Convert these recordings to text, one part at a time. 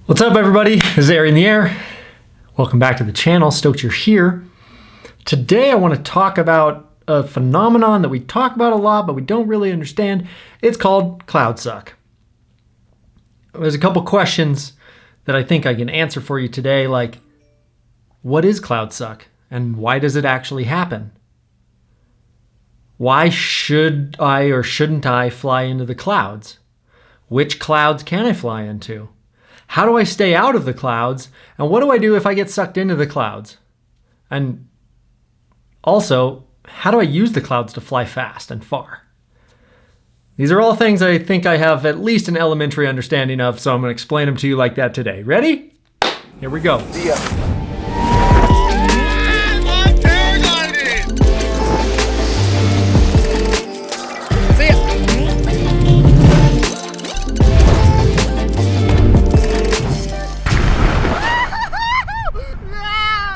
What's up, everybody? This is Air in the Air. Welcome back to the channel. Stoked you're here. Today I want to talk about a phenomenon that we talk about a lot but we don't really understand. It's called cloud suck. There's a couple questions that I think I can answer for you today, like what is cloud suck and why does it actually happen? Why should I or shouldn't I fly into the clouds? Which clouds can I fly into? How do I stay out of the clouds? And what do I do if I get sucked into the clouds? And also, how do I use the clouds to fly fast and far? These are all things I think I have at least an elementary understanding of, so I'm going to explain them to you like that today. Ready? Here we go. See ya.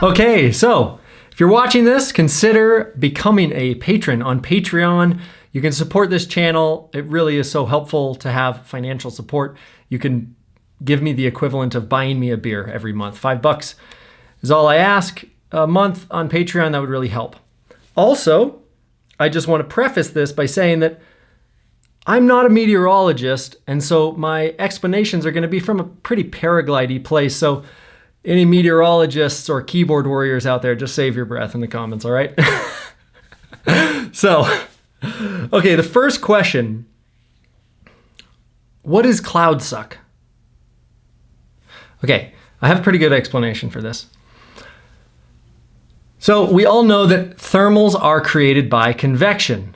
Okay, so if you're watching this, consider becoming a patron on Patreon. You can support this channel. It really is so helpful to have financial support. You can give me the equivalent of buying me a beer every month. $5 is all I ask a month on Patreon. That would really help. Also, I just want to preface this by saying that I'm not a meteorologist, and so my explanations are going to be from a pretty paragliding place. So any meteorologists or keyboard warriors out there, just save your breath in the comments, all right? So, okay, the first question, what is cloud suck? Okay, I have a pretty good explanation for this. So we all know that thermals are created by convection.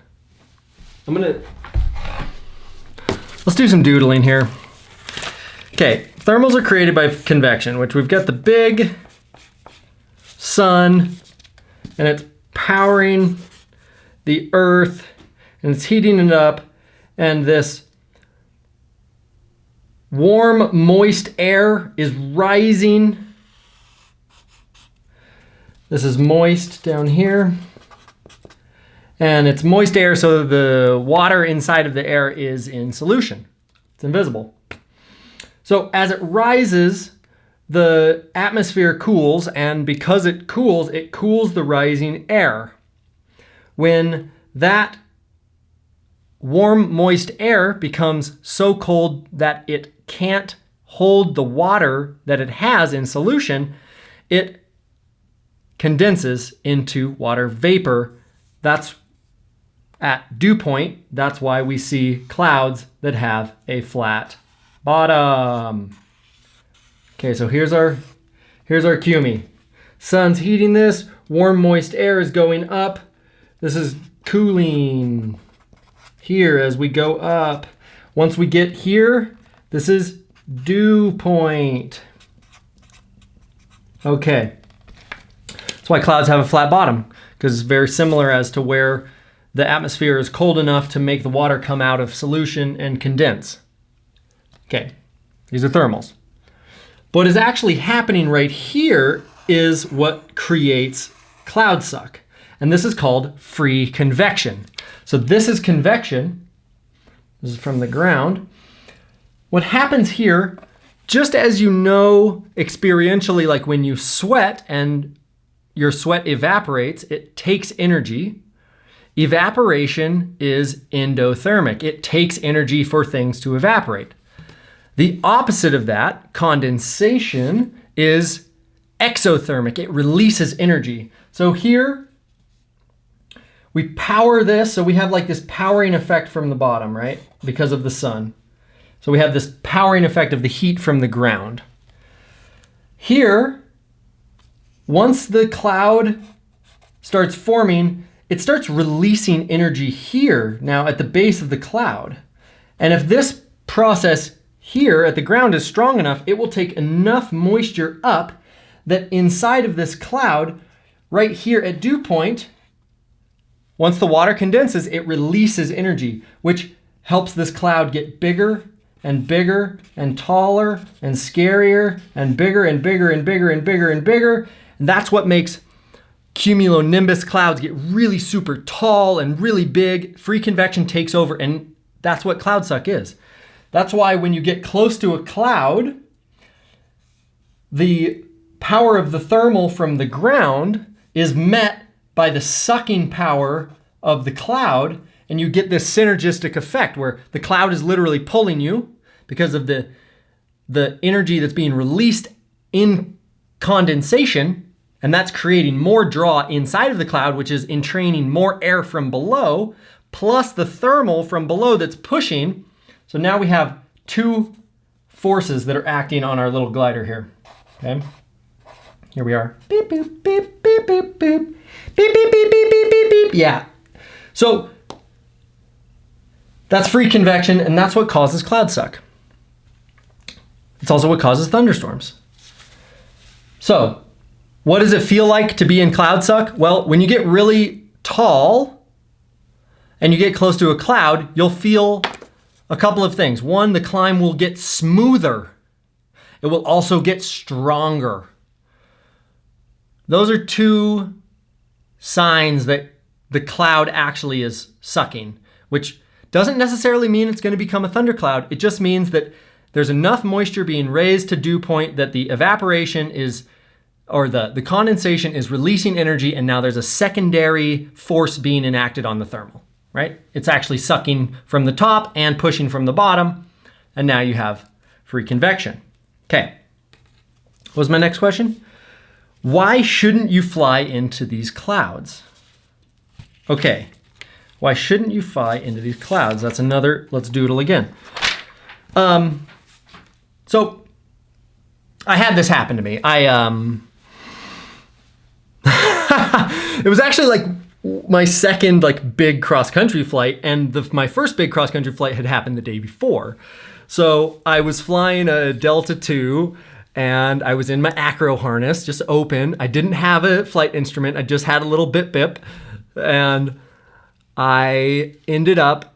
Let's do some doodling here. Okay, thermals are created by convection, which we've got the big sun, and it's powering the earth, and it's heating it up, and this warm, moist air is rising. This is moist down here, and it's moist air, so the water inside of the air is in solution. It's invisible. So as it rises, the atmosphere cools, and because it cools the rising air. When that warm, moist air becomes so cold that it can't hold the water that it has in solution, it condenses into water vapor. That's at dew point. That's why we see clouds that have a flat bottom. Okay, so here's our cue me. Sun's heating this, warm moist air is going up. This is cooling here as we go up. Once we get here, this is dew point. Okay, that's why clouds have a flat bottom, because it's very similar as to where the atmosphere is cold enough to make the water come out of solution and condense. Okay, these are thermals. What is actually happening right here is what creates cloud suck. And this is called free convection. So this is convection. This is from the ground. What happens here, just as you know experientially, like when you sweat and your sweat evaporates, it takes energy. Evaporation is endothermic. It takes energy for things to evaporate. The opposite of that, condensation, is exothermic. It releases energy. So here, we power this, so we have like this powering effect from the bottom, right? Because of the sun. So we have this powering effect of the heat from the ground. Here, once the cloud starts forming, it starts releasing energy here, now at the base of the cloud. And if this process here at the ground is strong enough, it will take enough moisture up that inside of this cloud, right here at dew point, once the water condenses, it releases energy, which helps this cloud get bigger and bigger and taller and scarier and bigger and bigger and bigger and bigger and bigger. And that's what makes cumulonimbus clouds get really super tall and really big. Free convection takes over, and that's what cloud suck is. That's why when you get close to a cloud, the power of the thermal from the ground is met by the sucking power of the cloud, and you get this synergistic effect where the cloud is literally pulling you because of the energy that's being released in condensation, and that's creating more draw inside of the cloud, which is entraining more air from below, plus the thermal from below that's pushing. So now we have two forces that are acting on our little glider here. Okay, here we are. Beep, boop, beep, beep, beep, boop. Beep, beep, beep, beep, beep, beep, beep. Yeah. So that's free convection, and that's what causes cloud suck. It's also what causes thunderstorms. So what does it feel like to be in cloud suck? Well, when you get really tall and you get close to a cloud, you'll feel a couple of things. One, the climb will get smoother. It will also get stronger. Those are two signs that the cloud actually is sucking, which doesn't necessarily mean it's going to become a thundercloud. It just means that there's enough moisture being raised to dew point that the evaporation is, or the condensation is releasing energy, and now there's a secondary force being enacted on the thermal, right? It's actually sucking from the top and pushing from the bottom, and now you have free convection. Okay, what was my next question? Why shouldn't you fly into these clouds? Okay, why shouldn't you fly into these clouds? That's another, let's doodle again. So I had this happen to me. It was actually like my second like big cross-country flight, and my first big cross-country flight had happened the day before. So I was flying a Delta II, and I was in my acro harness, just open. I didn't have a flight instrument. I just had a little bip, and I ended up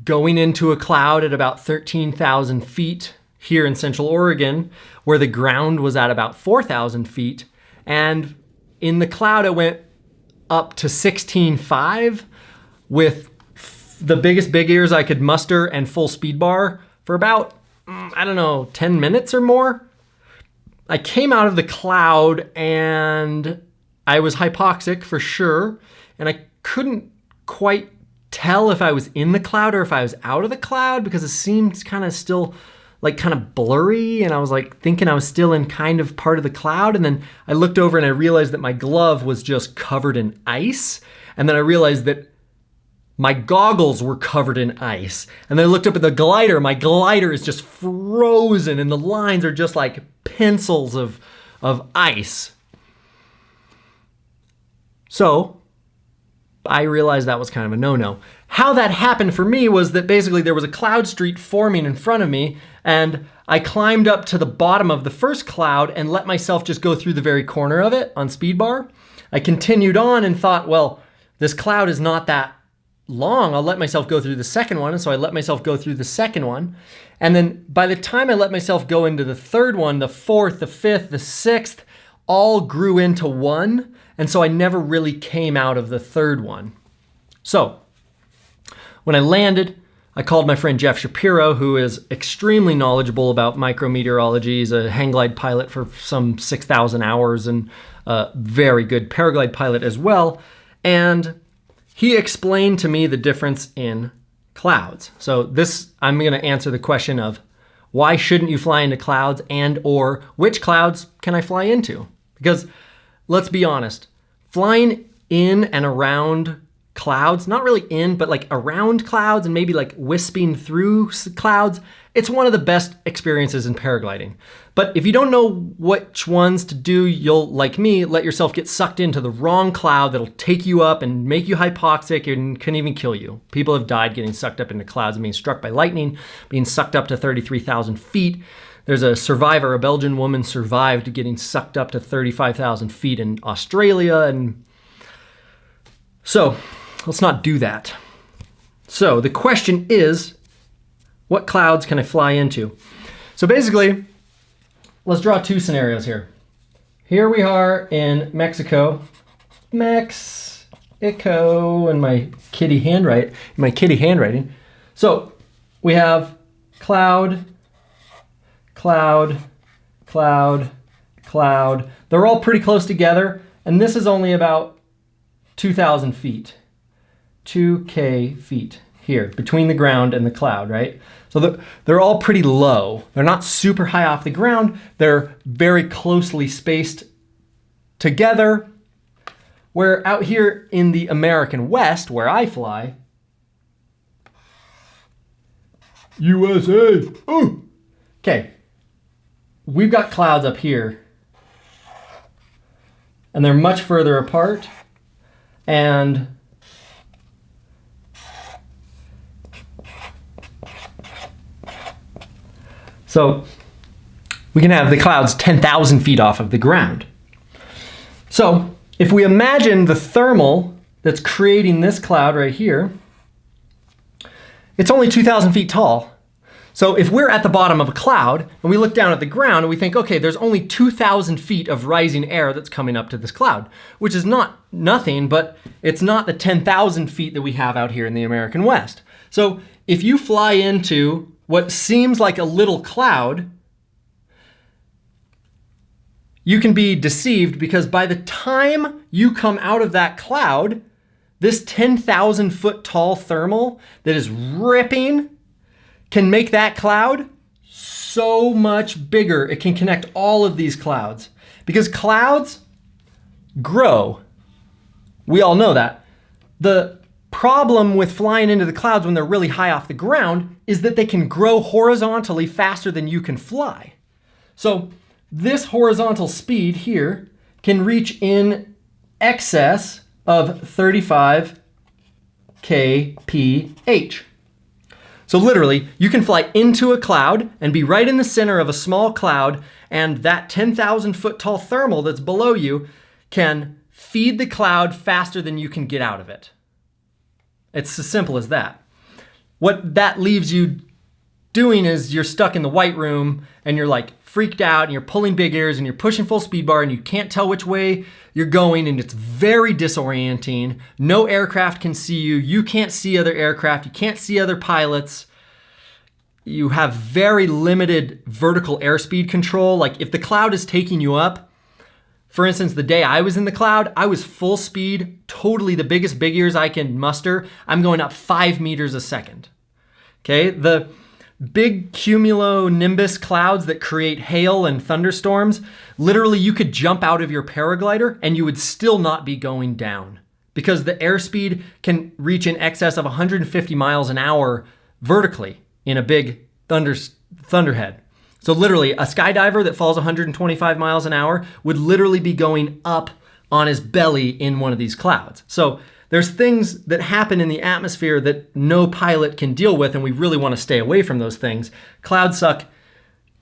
going into a cloud at about 13,000 feet here in Central Oregon, where the ground was at about 4,000 feet. And in the cloud, it went up to 16.5 with the biggest big ears I could muster and full speed bar for about, 10 minutes or more. I came out of the cloud and I was hypoxic for sure. And I couldn't quite tell if I was in the cloud or if I was out of the cloud because it seemed kind of still like kind of blurry, and I was like thinking I was still in kind of part of the cloud, and then I looked over and I realized that my glove was just covered in ice, and then I realized that my goggles were covered in ice, and then I looked up at the glider. My glider is just frozen and the lines are just like pencils of ice. So I realized that was kind of a no-no. How that happened for me was that basically there was a cloud street forming in front of me, and I climbed up to the bottom of the first cloud and let myself just go through the very corner of it on speed bar. I continued on and thought, well, this cloud is not that long. I'll let myself go through the second one. And so I let myself go through the second one. And then by the time I let myself go into the third one, the fourth, the fifth, the sixth, all grew into one. And so I never really came out of the third one. So when I landed, I called my friend Jeff Shapiro, who is extremely knowledgeable about micrometeorology. He's a hang glide pilot for some 6,000 hours and a very good paraglide pilot as well. And he explained to me the difference in clouds. So I'm going to answer the question of why shouldn't you fly into clouds, and or which clouds can I fly into? Because let's be honest, flying in and around clouds, not really in, but like around clouds and maybe like wisping through clouds, it's one of the best experiences in paragliding. But if you don't know which ones to do, you'll, like me, let yourself get sucked into the wrong cloud that'll take you up and make you hypoxic and can even kill you. People have died getting sucked up into clouds and being struck by lightning, being sucked up to 33,000 feet. There's a survivor, a Belgian woman survived getting sucked up to 35,000 feet in Australia. And so let's not do that. So the question is, what clouds can I fly into? So basically, let's draw two scenarios here. Here we are in Mexico, and my kitty handwriting. So we have cloud, cloud, cloud, cloud. They're all pretty close together, and this is only about 2,000 feet. 2K feet here between the ground and the cloud, right? So they're all pretty low. They're not super high off the ground. They're very closely spaced together. Where out here in the American West, where I fly, USA, ooh. Okay, we've got clouds up here, and they're much further apart, and so we can have the clouds 10,000 feet off of the ground. So if we imagine the thermal that's creating this cloud right here, it's only 2,000 feet tall. So if we're at the bottom of a cloud and we look down at the ground and we think, okay, there's only 2,000 feet of rising air that's coming up to this cloud, which is not nothing, but it's not the 10,000 feet that we have out here in the American West. So if you fly into what seems like a little cloud, you can be deceived because by the time you come out of that cloud, this 10,000 foot tall thermal that is ripping can make that cloud so much bigger. It can connect all of these clouds because clouds grow. We all know that. The problem with flying into the clouds when they're really high off the ground is that they can grow horizontally faster than you can fly. So this horizontal speed here can reach in excess of 35 kph. So literally, you can fly into a cloud and be right in the center of a small cloud, and that 10,000 foot tall thermal that's below you can feed the cloud faster than you can get out of it. It's as simple as that. What that leaves you doing is you're stuck in the white room and you're like freaked out and you're pulling big ears and you're pushing full speed bar and you can't tell which way you're going and it's very disorienting. No aircraft can see you. You can't see other aircraft. You can't see other pilots. You have very limited vertical airspeed control. Like if the cloud is taking you up, for instance, the day I was in the cloud, I was full speed, totally the biggest big ears I can muster. I'm going up 5 meters a second. Okay, the big cumulonimbus clouds that create hail and thunderstorms, literally you could jump out of your paraglider and you would still not be going down because the airspeed can reach in excess of 150 miles an hour vertically in a big thunderhead. So literally a skydiver that falls 125 miles an hour would literally be going up on his belly in one of these clouds. So there's things that happen in the atmosphere that no pilot can deal with, and we really want to stay away from those things. Cloud suck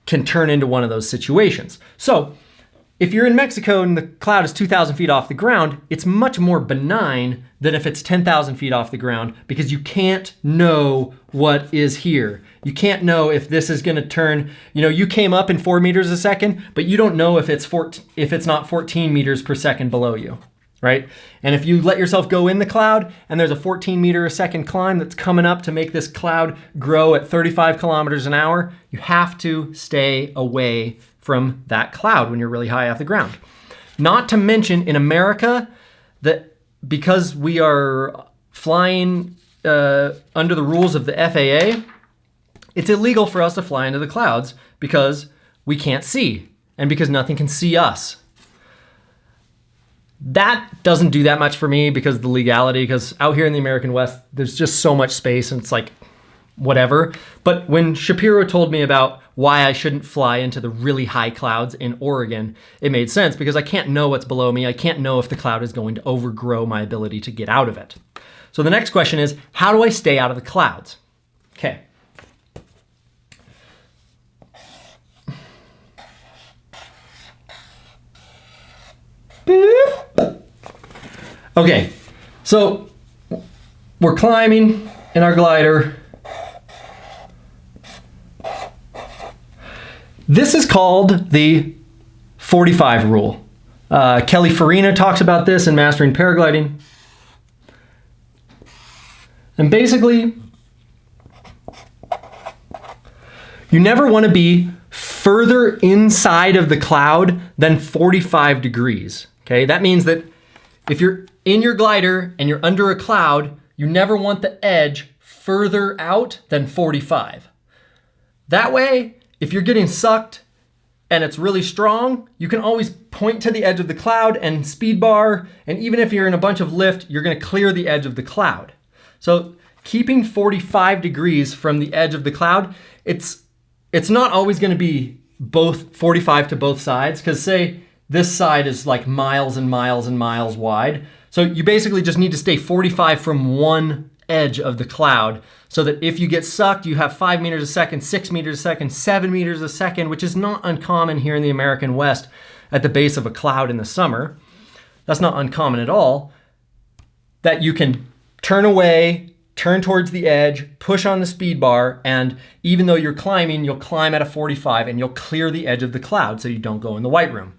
can turn into one of those situations. So if you're in Mexico and the cloud is 2,000 feet off the ground, it's much more benign than if it's 10,000 feet off the ground because you can't know what is here. You can't know if this is going to turn, you came up in 4 meters a second, but you don't know if it's not 14 meters per second below you. Right? And if you let yourself go in the cloud and there's a 14 meter a second climb that's coming up to make this cloud grow at 35 kilometers an hour, you have to stay away from that cloud when you're really high off the ground. Not to mention in America that because we are flying under the rules of the FAA, it's illegal for us to fly into the clouds because we can't see and because nothing can see us. That doesn't do that much for me because of the legality, because out here in the American West, there's just so much space and it's like, whatever. But when Shapiro told me about why I shouldn't fly into the really high clouds in Oregon, it made sense because I can't know what's below me. I can't know if the cloud is going to overgrow my ability to get out of it. So the next question is, how do I stay out of the clouds? Okay. Okay, so we're climbing in our glider. This is called the 45 rule. Kelly Farina talks about this in Mastering Paragliding. And basically, you never want to be further inside of the cloud than 45 degrees. Okay, that means that if you're in your glider and you're under a cloud, you never want the edge further out than 45. That way, if you're getting sucked and it's really strong, you can always point to the edge of the cloud and speed bar, and even if you're in a bunch of lift, you're gonna clear the edge of the cloud. So keeping 45 degrees from the edge of the cloud, it's not always gonna be both 45 to both sides, because say this side is like miles and miles and miles wide. So you basically just need to stay 45 from one edge of the cloud, so that if you get sucked, you have 5 meters a second, 6 meters a second, 7 meters a second, which is not uncommon here in the American West at the base of a cloud in the summer. That's not uncommon at all. That you can turn away, turn towards the edge, push on the speed bar, and even though you're climbing, you'll climb at a 45 and you'll clear the edge of the cloud so you don't go in the white room.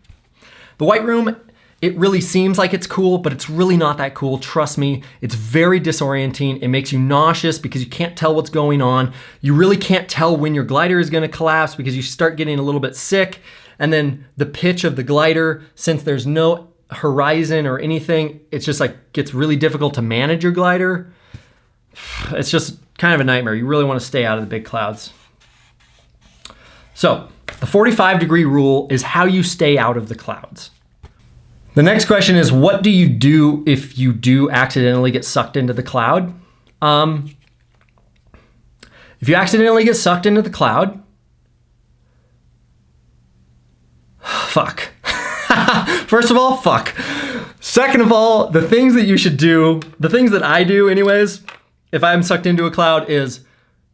The white room, it really seems like it's cool, but it's really not that cool. Trust me, it's very disorienting. It makes you nauseous because you can't tell what's going on. You really can't tell when your glider is gonna collapse because you start getting a little bit sick. And then the pitch of the glider, since there's no horizon or anything, it's just like gets really difficult to manage your glider. It's just kind of a nightmare. You really wanna stay out of the big clouds. So the 45-degree rule is how you stay out of the clouds. The next question is, what do you do if you do accidentally get sucked into the cloud? If you accidentally get sucked into the cloud, fuck. First of all, fuck. Second of all, the things that you should do, the things that I do anyways, if I'm sucked into a cloud is,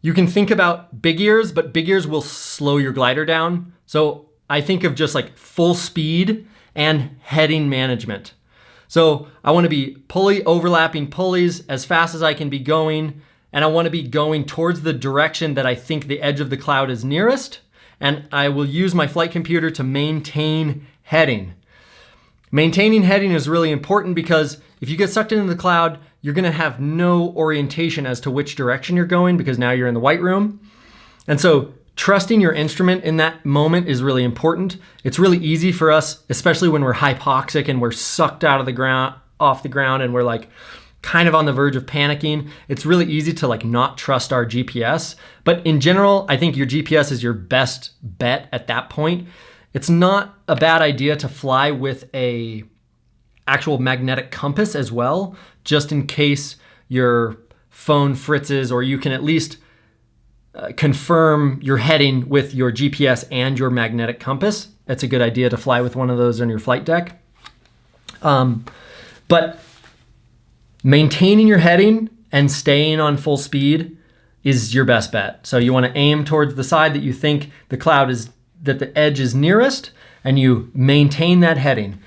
you can think about big ears, but big ears will slow your glider down. So I think of just like full speed and heading management. So I want to be overlapping pulleys as fast as I can be going, and I want to be going towards the direction that I think the edge of the cloud is nearest, and I will use my flight computer to maintain heading. Maintaining heading is really important because if you get sucked into the cloud, you're going to have no orientation as to which direction you're going because now you're in the white room. And so trusting your instrument in that moment is really important. It's really easy for us, especially when we're hypoxic and we're sucked out of the ground, off the ground, and we're like kind of on the verge of panicking. It's really easy to like not trust our GPS. But in general, I think your GPS is your best bet at that point. It's not a bad idea to fly with a actual magnetic compass as well, just in case your phone fritzes, or you can at least confirm your heading with your GPS and your magnetic compass. It's a good idea to fly with one of those on your flight deck. But maintaining your heading and staying on full speed is your best bet. So you want to aim towards the side that you think the cloud is, that the edge is nearest, and you maintain that heading.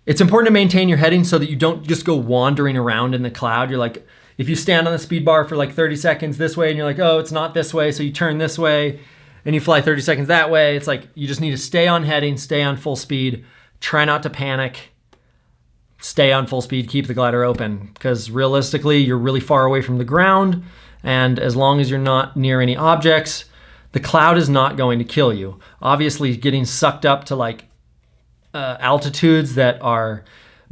It's important to maintain your heading so that you don't just go wandering around in the cloud. You're like, if you stand on the speed bar for like 30 seconds this way and you're like, oh, it's not this way, so you turn this way and you fly 30 seconds that way, it's like you just need to stay on heading, stay on full speed, try not to panic, stay on full speed, keep the glider open, because realistically, you're really far away from the ground, and as long as you're not near any objects, the cloud is not going to kill you. Obviously, getting sucked up to like altitudes that are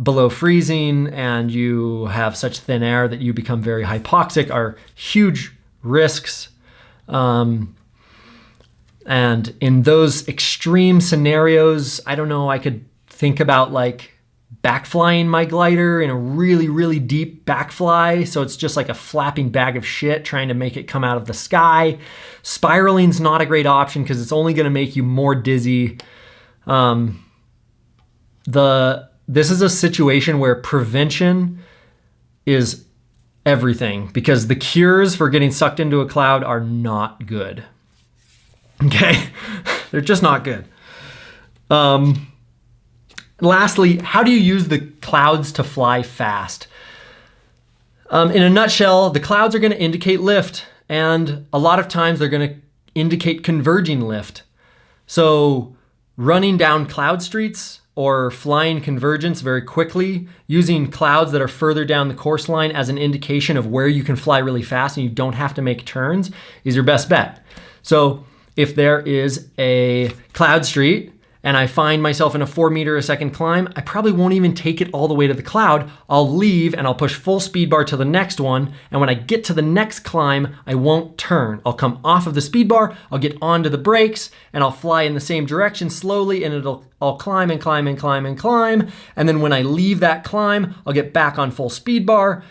below freezing and you have such thin air that you become very hypoxic are huge risks. And in those extreme scenarios, I don't know, I could think about like backflying my glider in a really, really deep backfly. So it's just like a flapping bag of shit trying to make it come out of the sky. Spiraling's not a great option because it's only going to make you more dizzy. This is a situation where prevention is everything, because the cures for getting sucked into a cloud are not good. Okay? They're just not good. Lastly, how do you use the clouds to fly fast? In a nutshell, the clouds are going to indicate lift, and a lot of times they're going to indicate converging lift. So running down cloud streets or flying convergence very quickly, using clouds that are further down the course line as an indication of where you can fly really fast and you don't have to make turns, is your best bet. So if there is a cloud street and I find myself in a 4 meter a second climb, I probably won't even take it all the way to the cloud. I'll leave and I'll push full speed bar to the next one. And when I get to the next climb, I won't turn. I'll come off of the speed bar, I'll get onto the brakes, and I'll fly in the same direction slowly, and I'll climb and climb and climb and climb. And then when I leave that climb, I'll get back on full speed bar.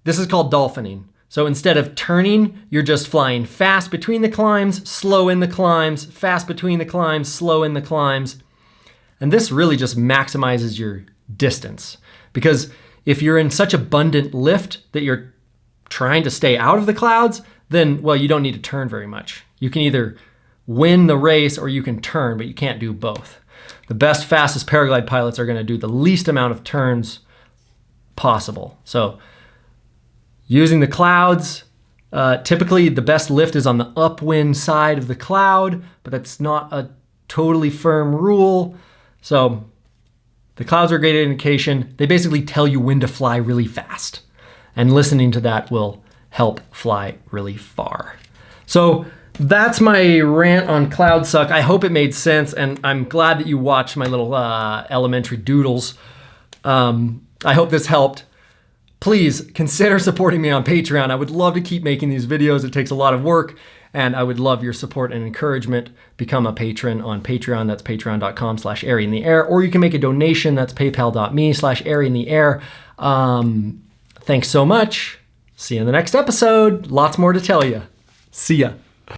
This is called dolphining. So instead of turning, you're just flying fast between the climbs, slow in the climbs, fast between the climbs, slow in the climbs. And this really just maximizes your distance, because if you're in such abundant lift that you're trying to stay out of the clouds, then, well, you don't need to turn very much. You can either win the race or you can turn, but you can't do both. The best, fastest paraglide pilots are going to do the least amount of turns possible. So using the clouds, typically the best lift is on the upwind side of the cloud, but that's not a totally firm rule. So the clouds are a great indication. They basically tell you when to fly really fast, and listening to that will help fly really far. So that's my rant on cloud suck. I hope it made sense, and I'm glad that you watched my little elementary doodles. I hope this helped. Please consider supporting me on Patreon. I would love to keep making these videos. It takes a lot of work, and I would love your support and encouragement. Become a patron on Patreon. That's patreon.com/airyintheair, or you can make a donation. That's paypal.me/airyintheair. Thanks so much. See you in the next episode. Lots more to tell you. See ya.